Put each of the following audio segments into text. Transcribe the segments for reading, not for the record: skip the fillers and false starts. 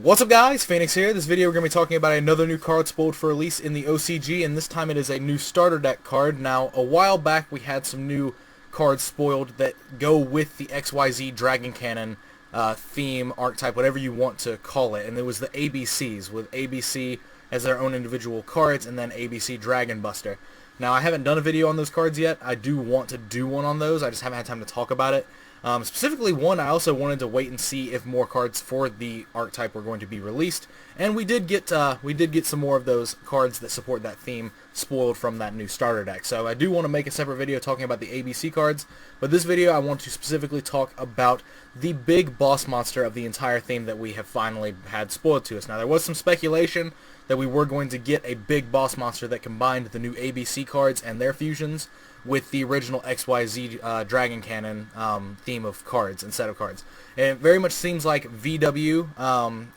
What's up guys, Phoenix here. This video we're going to be talking about another new card spoiled for release in the OCG, and this time it is a new starter deck card. Now, a while back we had some new cards spoiled that go with the XYZ Dragon Cannon theme, archetype, whatever you want to call it, and it was the ABCs, with ABC as their own individual cards, and then ABC Dragon Buster. Now, I haven't done a video on those cards yet. I do want to do one on those. I just haven't had time to talk about it. Specifically one, I also wanted to wait and see if more cards for the archetype were going to be released, and we did get some more of those cards that support that theme spoiled from that new starter deck. So I do want to make a separate video talking about the ABC cards, but this video I want to specifically talk about the big boss monster of the entire theme that we have finally had spoiled to us. Now, there was some speculation that we were going to get a big boss monster that combined the new ABC cards and their fusions with the original XYZ Dragon Cannon theme of cards and set of cards. And it very much seems like VW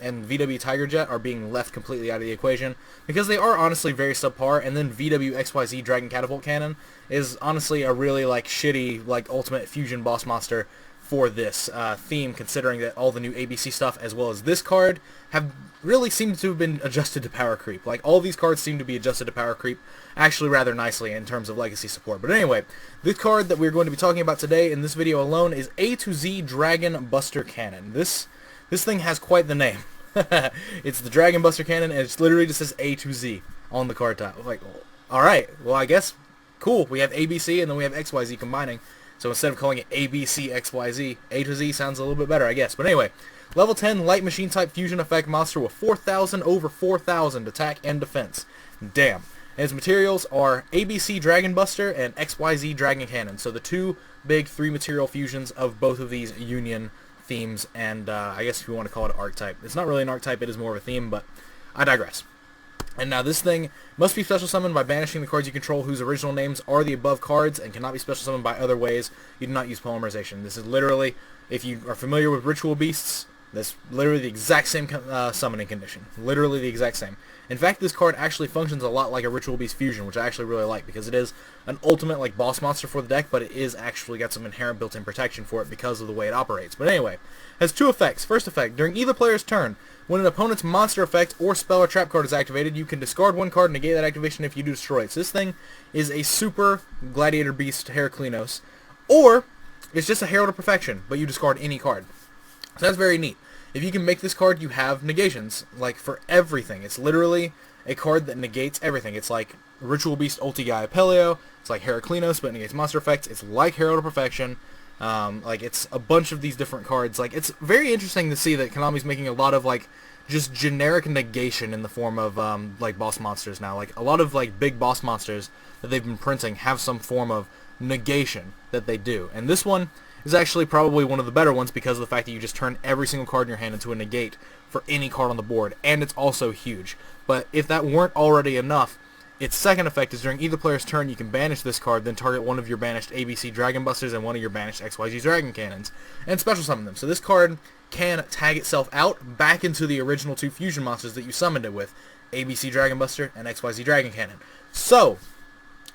and VW Tiger Jet are being left completely out of the equation because they are honestly very subpar, and then VW XYZ Dragon Catapult Cannon is honestly a really shitty ultimate fusion boss monster for this theme, considering that all the new ABC stuff as well as this card have really seemed to have been adjusted to power creep. All these cards seem to be adjusted to power creep actually rather nicely in terms of legacy support. But anyway, the card that we're going to be talking about today in this video alone is AtoZ Dragon Buster Cannon. This thing has quite the name. It's the Dragon Buster Cannon, and it literally just says A-to-Z on the card top. Alright, well I guess, cool, we have ABC and then we have XYZ combining. So instead of calling it ABC XYZ, AtoZ sounds a little bit better, I guess. But anyway, level 10 light machine type fusion effect monster with 4,000 over 4,000 attack and defense. Damn. And its materials are ABC Dragon Buster and XYZ Dragon Cannon. So the two big 3-material fusions of both of these union themes, and I guess if you want to call it an archetype. It's not really an archetype, it is more of a theme, but I digress. And now this thing must be special summoned by banishing the cards you control whose original names are the above cards, and cannot be special summoned by other ways. You do not use polymerization. This is literally, if you are familiar with ritual beasts, that's literally the exact same summoning condition. Literally the exact same. In fact, this card actually functions a lot like a ritual beast fusion, which I actually really like, because it is an ultimate boss monster for the deck, but it is actually got some inherent built-in protection for it because of the way it operates. But anyway, it has two effects. First effect, during either player's turn, when an opponent's monster effect or spell or trap card is activated, you can discard one card and negate that activation if you do destroy it. So this thing is a super Gladiator Beast Heraclinos, or it's just a Herald of Perfection, but you discard any card. So that's very neat. If you can make this card, you have negations, for everything. It's literally a card that negates everything. It's like Ritual Beast Ulti Gaia Peleo, it's like Heraclinos, but it negates monster effects. It's like Herald of Perfection. It's a bunch of these different cards. It's very interesting to see that Konami's making a lot of, just generic negation in the form of, boss monsters now. A lot of, big boss monsters that they've been printing have some form of negation that they do. And this one is actually probably one of the better ones because of the fact that you just turn every single card in your hand into a negate for any card on the board, and it's also huge. But if that weren't already enough, its second effect is during either player's turn you can banish this card, then target one of your banished ABC Dragon Busters and one of your banished XYZ Dragon Cannons, and special summon them. So this card can tag itself out back into the original two fusion monsters that you summoned it with, ABC Dragon Buster and XYZ Dragon Cannon. So,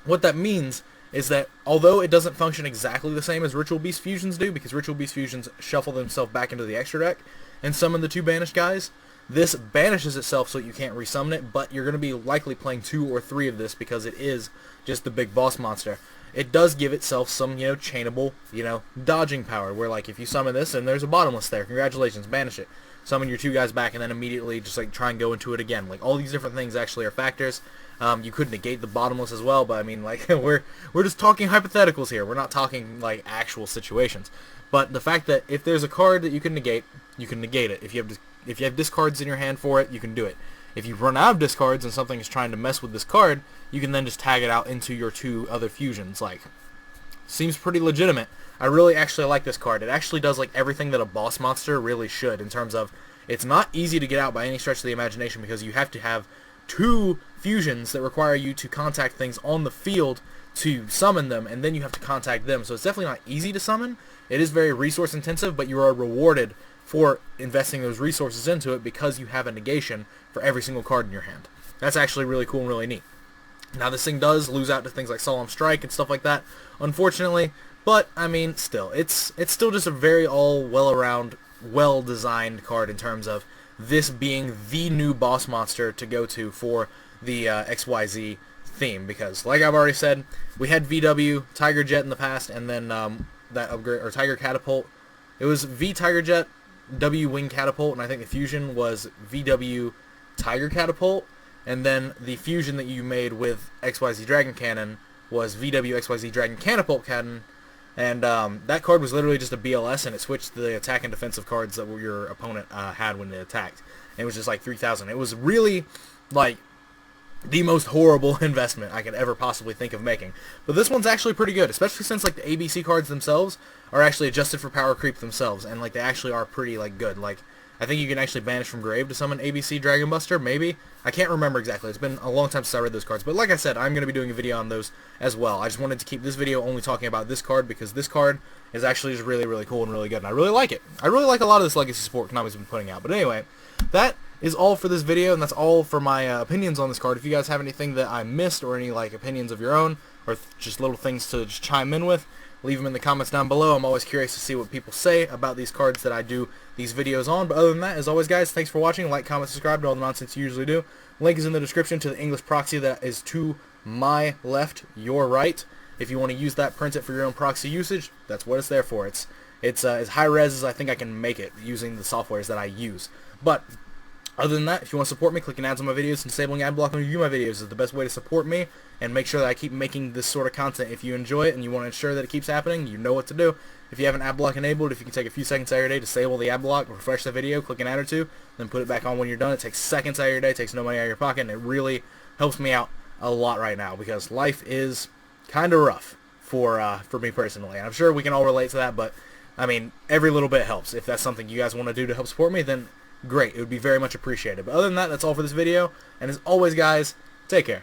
what that means is that although it doesn't function exactly the same as Ritual Beast Fusions do, because Ritual Beast Fusions shuffle themselves back into the extra deck and summon the two banished guys, this banishes itself so you can't resummon it, but you're going to be likely playing 2 or 3 of this because it is just the big boss monster. It does give itself some, chainable, dodging power, where if you summon this and there's a bottomless there, congratulations, banish it. Summon your 2 guys back and then immediately just try and go into it again. All these different things actually are factors. You could negate the bottomless as well, but I mean, we're just talking hypotheticals here. We're not talking actual situations. But the fact that if there's a card that you can negate it. If you have discards in your hand for it, you can do it. If you run out of discards and something is trying to mess with this card, you can then just tag it out into your 2 other fusions. Seems pretty legitimate. I really actually like this card. It actually does everything that a boss monster really should, in terms of it's not easy to get out by any stretch of the imagination, because you have to have 2 fusions that require you to contact things on the field to summon them, and then you have to contact them. So it's definitely not easy to summon. It is very resource intensive, but you are rewarded for investing those resources into it because you have a negation for every single card in your hand. That's actually really cool and really neat. Now this thing does lose out to things like Solemn Strike and stuff like that, unfortunately, but I mean, still, it's still just a very well-designed card in terms of this being the new boss monster to go to for the XYZ theme, because like I've already said, we had VW Tiger Jet in the past, and then that upgrade, or Tiger Catapult, it was V Tiger Jet, W Wing Catapult, and I think the fusion was VW Tiger Catapult, and then the fusion that you made with XYZ Dragon Cannon was VW XYZ Dragon Catapult Cannon, and that card was literally just a BLS, and it switched the attack and defensive cards that your opponent had when they attacked. And it was just like 3,000. It was really like the most horrible investment I could ever possibly think of making. But this one's actually pretty good, especially since like the ABC cards themselves are actually adjusted for power creep themselves, and like they actually are pretty like good. Like I think you can actually banish from grave to summon ABC Dragon Buster, maybe. I can't remember exactly. It's been a long time since I read those cards. But like I said, I'm going to be doing a video on those as well. I just wanted to keep this video only talking about this card because this card is actually just really, really cool and really good. And I really like it. I really like a lot of this Legacy support Konami's been putting out. But anyway, that is all for this video, and that's all for my opinions on this card. If you guys have anything that I missed or any like opinions of your own or just little things to just chime in with, leave them in the comments down below. I'm always curious to see what people say about these cards that I do these videos on. But other than that, as always, guys, thanks for watching. Like, comment, subscribe to all the nonsense you usually do. Link is in the description to the English proxy that is to my left, your right. If you want to use that, print it for your own proxy usage. That's what it's there for. It's as high res as I think I can make it using the softwares that I use. But other than that, if you want to support me, clicking ads on my videos and disabling ad block on review my videos is the best way to support me and make sure that I keep making this sort of content. If you enjoy it and you want to ensure that it keeps happening, you know what to do. If you have an ad block enabled, if you can take a few seconds out of your day to disable the ad block, refresh the video, click an ad or two, then put it back on when you're done. It takes seconds out of your day, takes no money out of your pocket, and it really helps me out a lot right now because life is kind of rough for me personally. And I'm sure we can all relate to that, but I mean, every little bit helps. If that's something you guys want to do to help support me, then great. It would be very much appreciated. But other than that, that's all for this video. And as always, guys, take care.